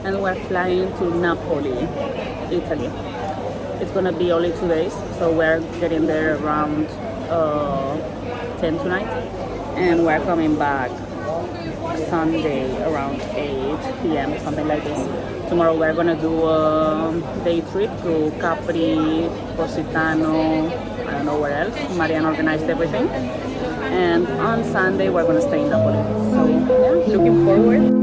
and we're flying to Napoli, Italy. It's gonna be only 2 days, so we're getting there around 10 tonight, and we're coming back Sunday around 8 p.m. something like this. Tomorrow we're gonna do a day trip to Capri, Positano, I don't know where else. Marian organized everything, and on Sunday we're gonna stay in Napoli. So yeah, looking forward.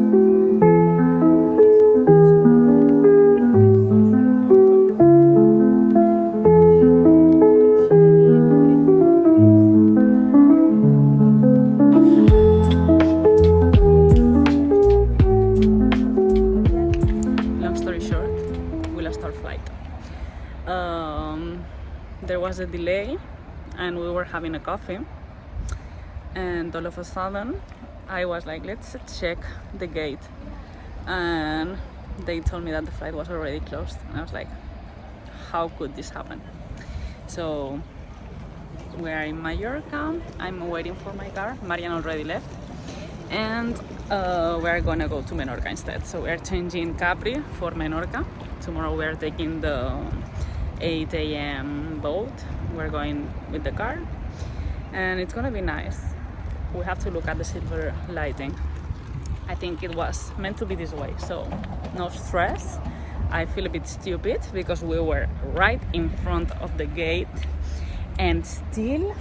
There was a delay and we were having a coffee, and all of a sudden I was like, let's check the gate, and they told me that the flight was already closed, and I was like, how could this happen? So we're in Mallorca. I'm waiting for my car. Marian already left, and we're gonna go to Menorca instead. So we're changing Capri for Menorca. Tomorrow we're taking the 8 a.m. boat. We're going with the car, and it's gonna be nice. We have to look at the silver lighting. I think it was meant to be this way, so no stress. I feel a bit stupid because we were right in front of the gate, and still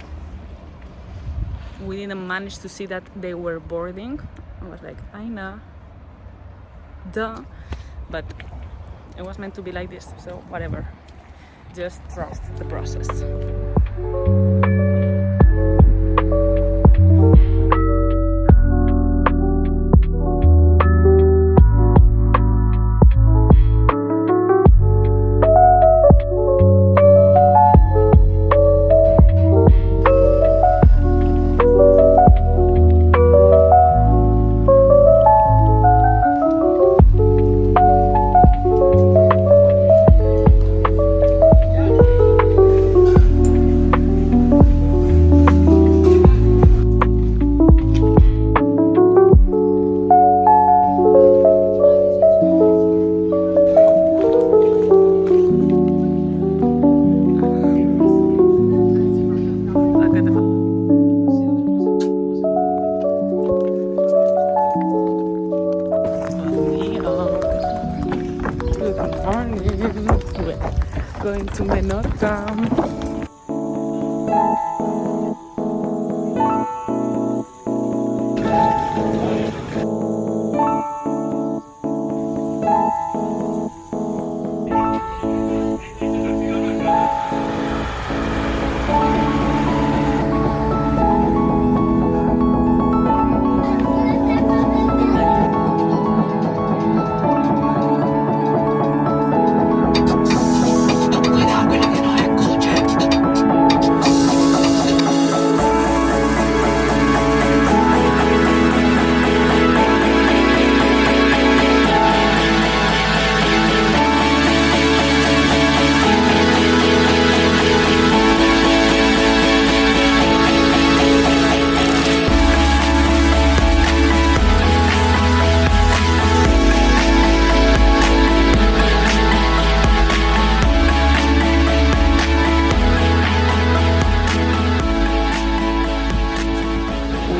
we didn't manage to see that they were boarding. I was like, Aina, duh. But it was meant to be like this, so whatever. Just trust the process. Going to Menorca.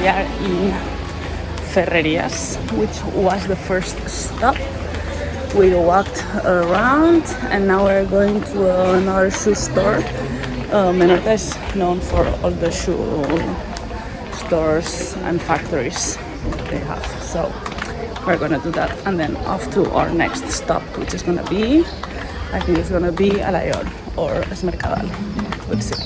We are in Ferreries, which was the first stop. We walked around and now we're going to another shoe store. Menorca is known for all the shoe stores and factories they have. So we're gonna do that and then off to our next stop, which is gonna be, I think it's gonna be Alaior or Esmercadal. We'll see.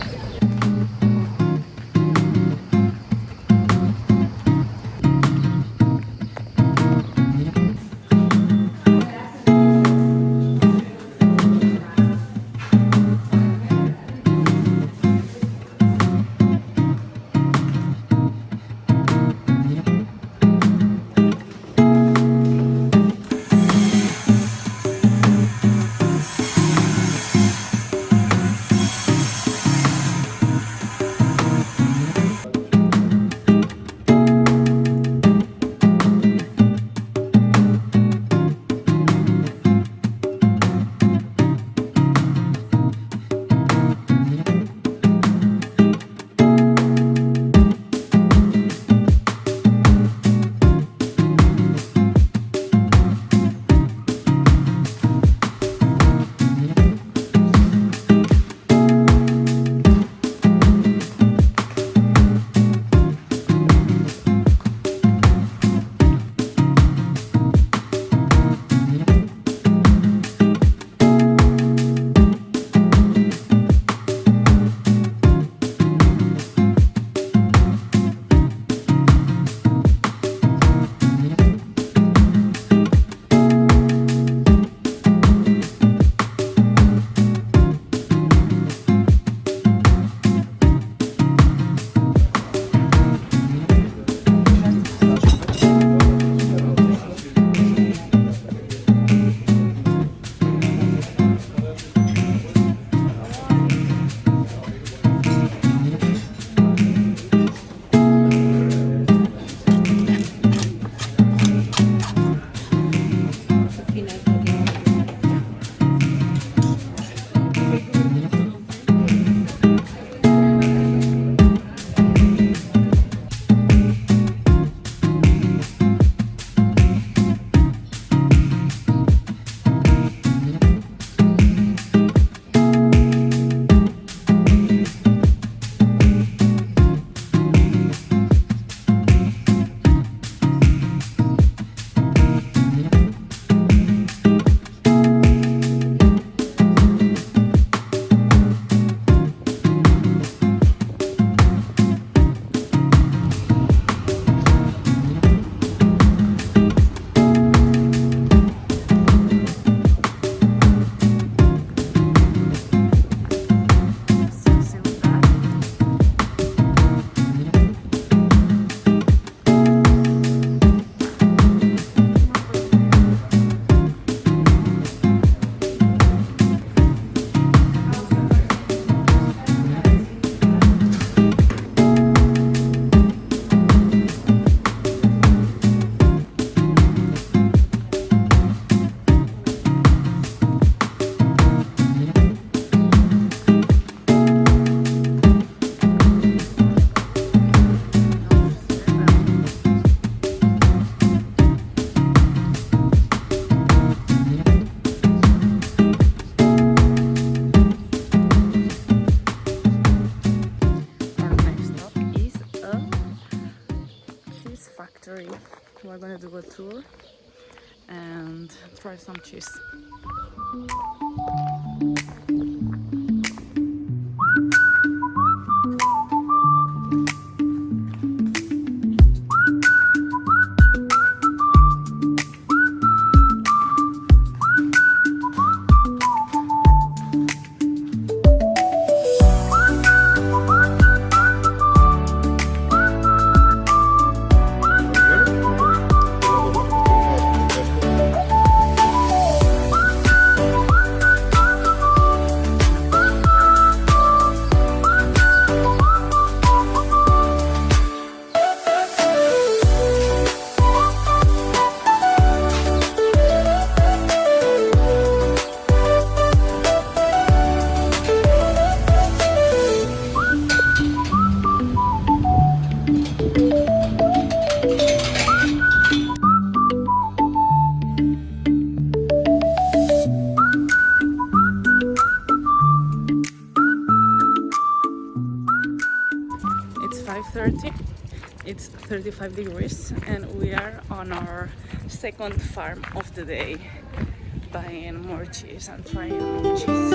let's go tour and try some cheese. It's 5:30, it's 35 degrees, and we are on our second farm of the day, buying more cheese and trying more cheese.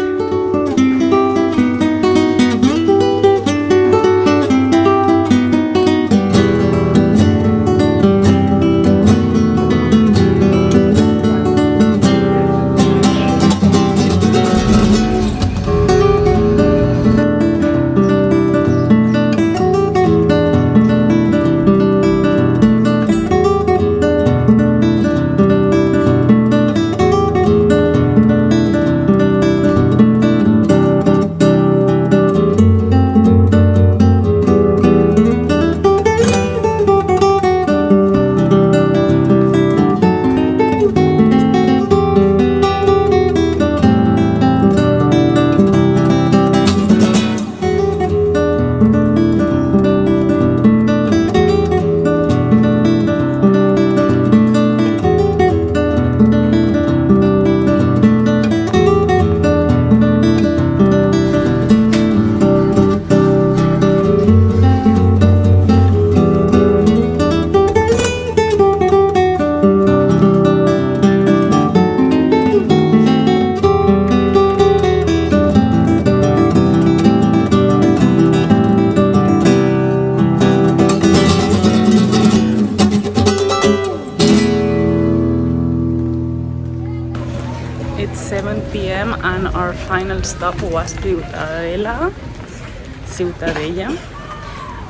It's 7 p.m. and our final stop was Ciutadella,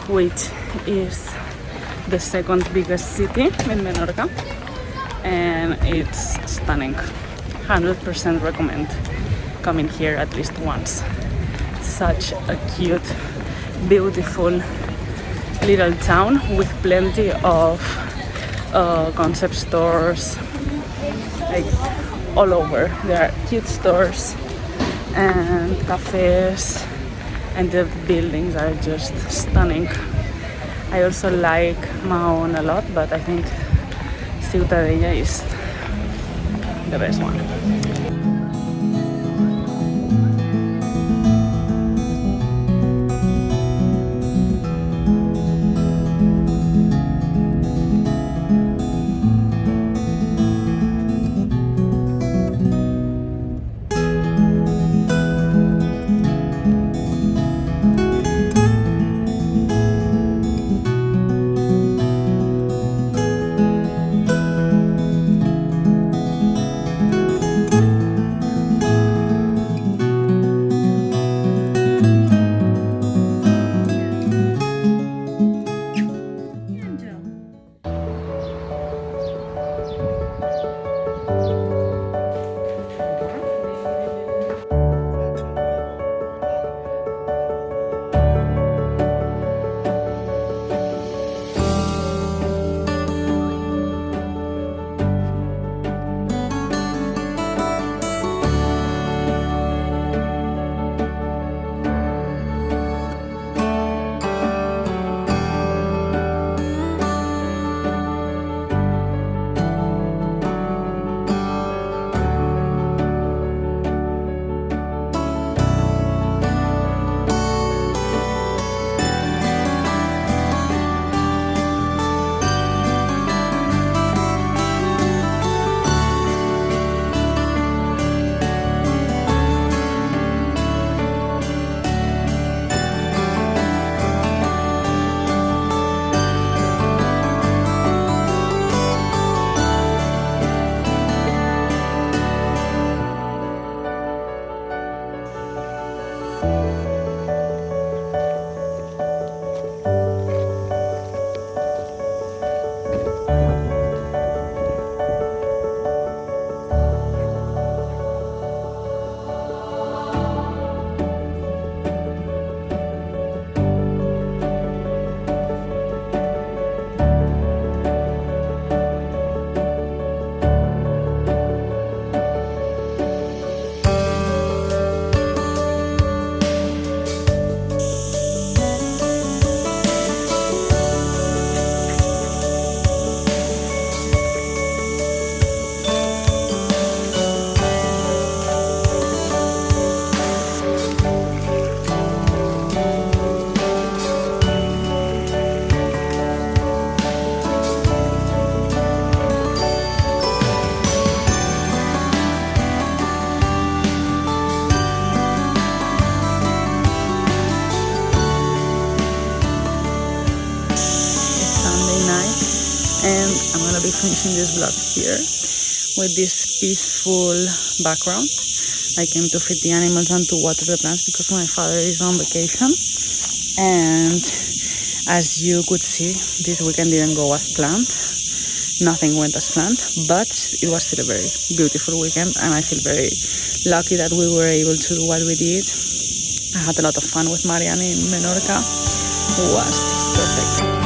which is the second biggest city in Menorca, and it's stunning. 100% recommend coming here at least once. Such a cute, beautiful little town with plenty of concept stores, like all over. There are cute stores and cafes, and the buildings are just stunning. I also like Mahon a lot, but I think Ciutadella is the best one. finishing this vlog here with this peaceful background. I came to feed the animals and to water the plants because my father is on vacation. And as you could see, this weekend didn't go as planned. Nothing went as planned, but it was still a very beautiful weekend, and I feel very lucky that we were able to do what we did. I had a lot of fun with Marianne in Menorca. It was perfect.